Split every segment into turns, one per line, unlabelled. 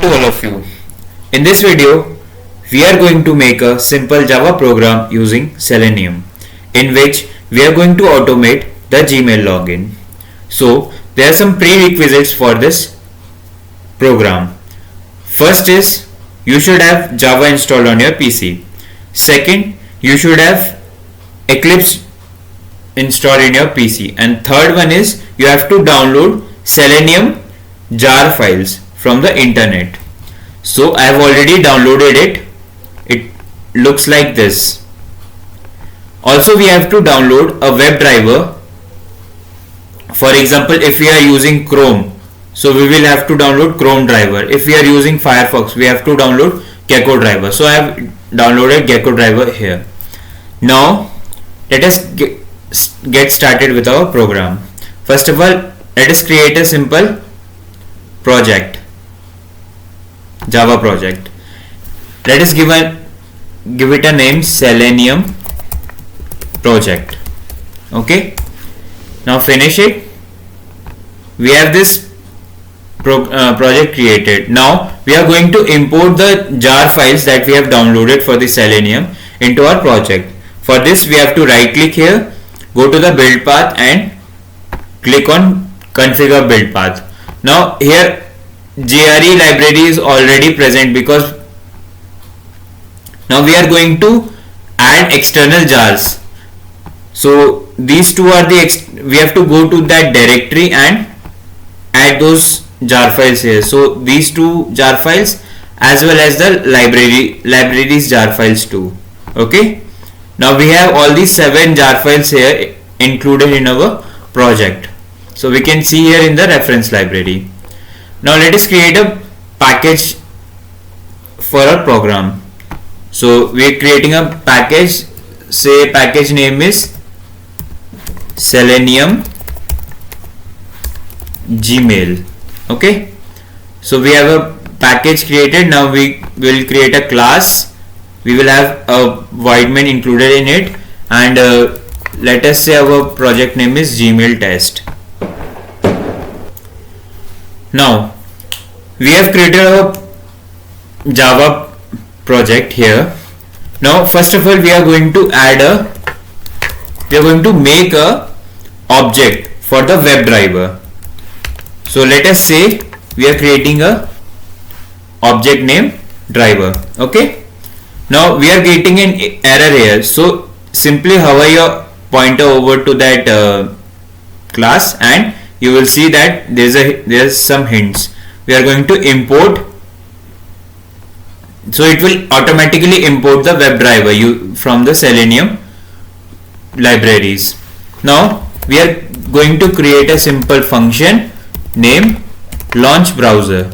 to all of you. In this video, we are going to make a simple Java program using Selenium, in which we are going to automate the Gmail login. So, there are some prerequisites for this program. First is, you should have Java installed on your PC. Second, you should have Eclipse installed in your PC. And third one is, you have to download Selenium jar files from the internet. So I have already downloaded it. It looks like this. Also, we have to download a WebDriver. For example, if we are using Chrome, so we will have to download Chrome driver. If we are using Firefox, we have to download Gecko driver. So I have downloaded Gecko driver here. Now let us get started with our program. First of all, let us create a simple project, Java project. Let us give it a name, Selenium project. Okay, now finish it. We have this project created. Now we are going to import the jar files that we have downloaded for the Selenium into our project. For this, we have to right click here, go to the build path and click on configure build path. Now here JRE library is already present because now we are going to add external jars. So these two are we have to go to that directory and add those jar files here. So these two jar files as well as the libraries jar files too. Okay. Now we have all these 7 jar files here included in our project. So we can see here in the reference library. Now let us create a package for our program. So we are creating a package. Say package name is Selenium Gmail. Okay. So we have a package created. Now we will create a class. We will have a void main included in it, and let us say our project name is Gmail test. Now we have created a Java project here. Now first of all, we are going to make a object for the WebDriver. So let us say we are creating a object name driver. Okay. Now we are getting an error here. So simply hover your pointer over to that class and you will see that there's some hints. We are going to import. So it will automatically import the WebDriver from the Selenium libraries. Now we are going to create a simple function named launch browser.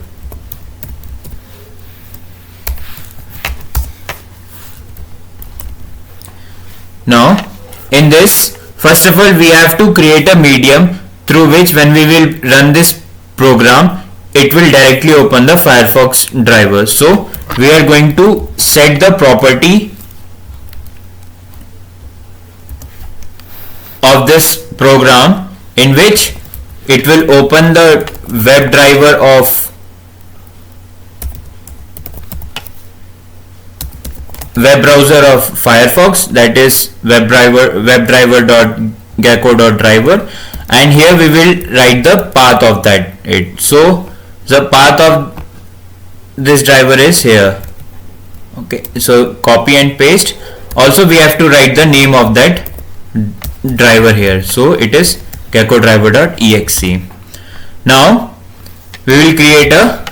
Now in this, first of all, we have to create a medium through which when we will run this program, it will directly open the Firefox driver. So we are going to set the property of this program in which it will open the web driver of web browser of Firefox, that is webdriver.gecko.driver, and here we will write the path of that. So the path of this driver is here. Okay, so copy and paste. Also we have to write the name of that driver here. So it is geckodriver.exe. Now we will create a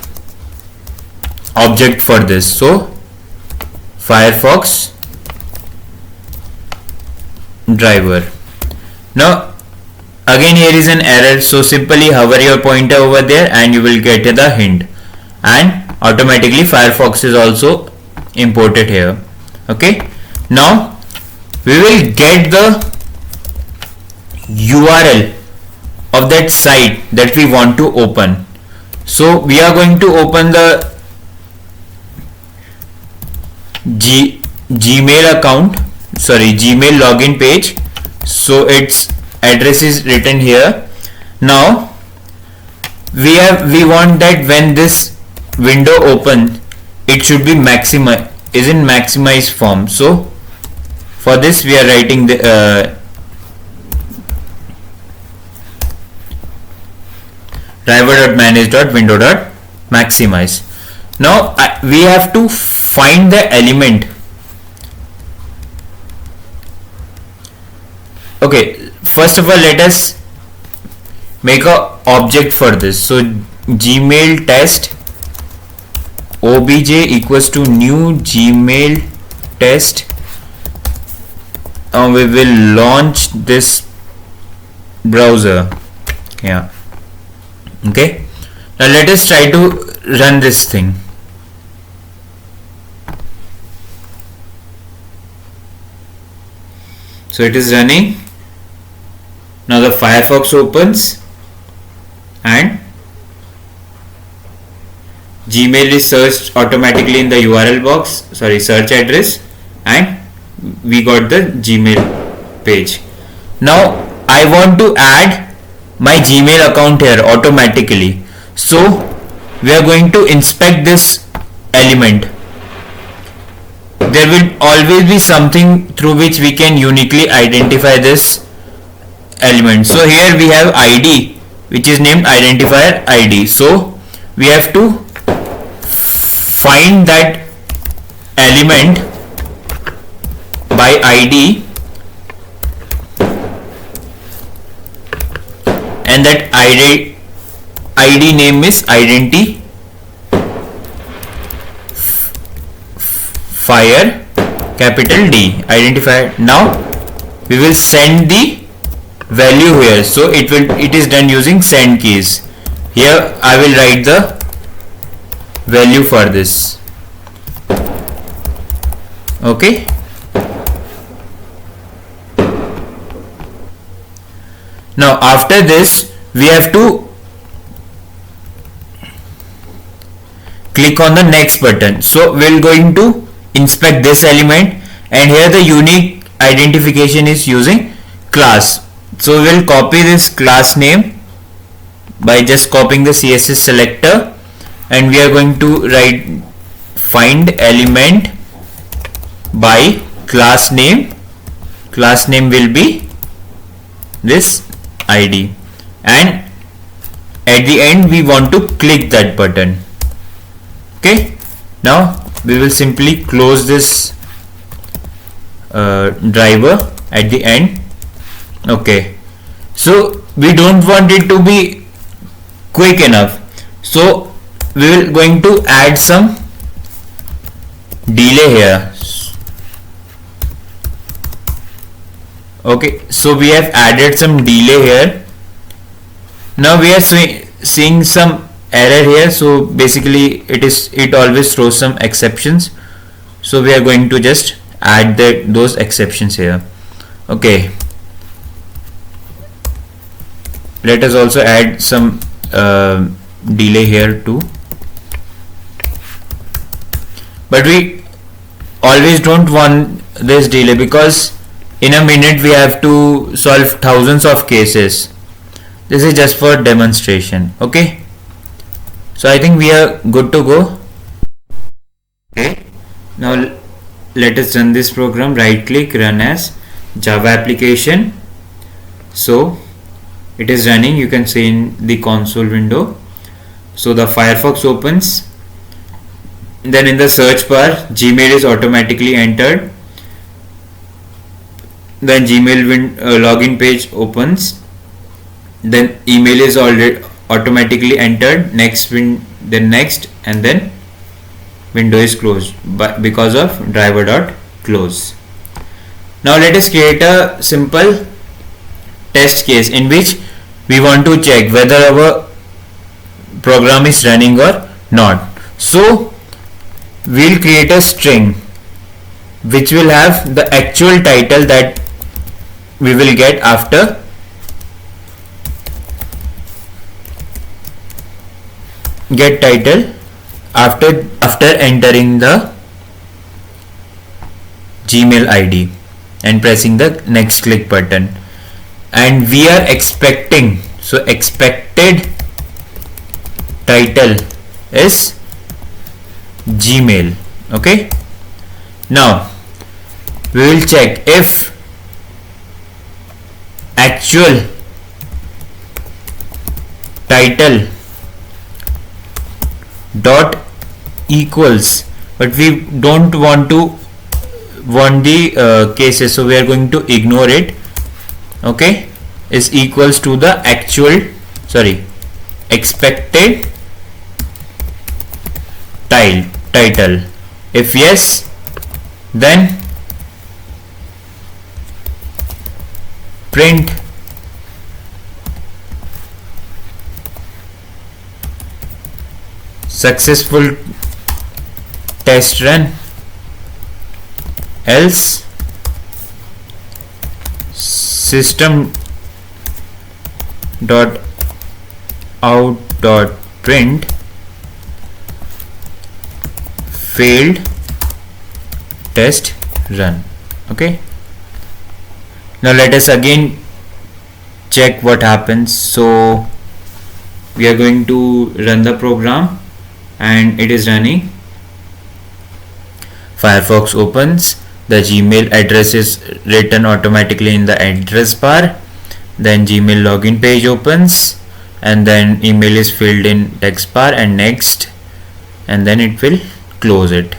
object for this. So Firefox driver. Now again here is an error, so simply hover your pointer over there and you will get the hint, and automatically Firefox is also imported here. Okay. Now we will get the URL of that site that we want to open. So we are going to open the Gmail login page. So its address is written here. Now we want that when this window open, it should be is in maximize form. So for this we are writing the driver.manage.window.maximize. Now we have to find the element. Okay, first of all let us make a object for this. So Gmail test obj equals to new Gmail test. We will launch this browser. Yeah. Okay. Now let us try to run this thing. So it is running. Now the Firefox opens and Gmail is searched automatically in the URL box, search address, and we got the Gmail page. Now I want to add my Gmail account here automatically. So we are going to inspect this element. There will always be something through which we can uniquely identify this element. So here we have ID, which is named identifier ID. So we have to find that element by ID, and that ID name is identifier capital D, identifier. Now we will send the value here. So it is done using send keys. Here I will write the value for this. Okay. Now after this we have to click on the next button. So we're going to inspect this element, and here the unique identification is using class. So we'll copy this class name by just copying the CSS selector, and we are going to write find element by class name. Class name will be this ID, and at the end we want to click that button. Okay, now we will simply close this driver at the end. Okay, so we don't want it to be quick enough, so we will going to add some delay here. Okay, so we have added some delay here. Now we are seeing some error here. So basically it always throws some exceptions, so we are going to just add those exceptions here. Okay, let us also add some delay here too, but we always don't want this delay because in a minute we have to solve thousands of cases. This is just for demonstration. Okay, so I think we are good to go. Okay, now let us run this program. Right click, run as Java application. So it is running, you can see in the console window. So the Firefox opens, then in the search bar Gmail is automatically entered, then Gmail login page opens, then email is already automatically entered, then next, and then window is closed because of driver.close. Now let us create a simple test case in which we want to check whether our program is running or not. So we'll create a string which will have the actual title that we will get after get title after entering the Gmail ID and pressing the next click button, and we are expecting, so expected title is Gmail. Okay, now we will check if actual title dot equals, but we don't want the cases, so we are going to ignore it. Okay, is equals to the expected title. If yes, then print successful test run, else system dot out dot print failed test run. Okay, now let us again check what happens. So we are going to run the program and it is running. Firefox opens, the Gmail address is written automatically in the address bar, then Gmail login page opens, and then email is filled in text bar and next, and then it will close it,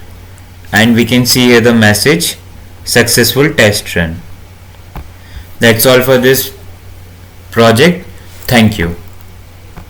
and we can see here the message successful test run. That's all for this project. Thank you.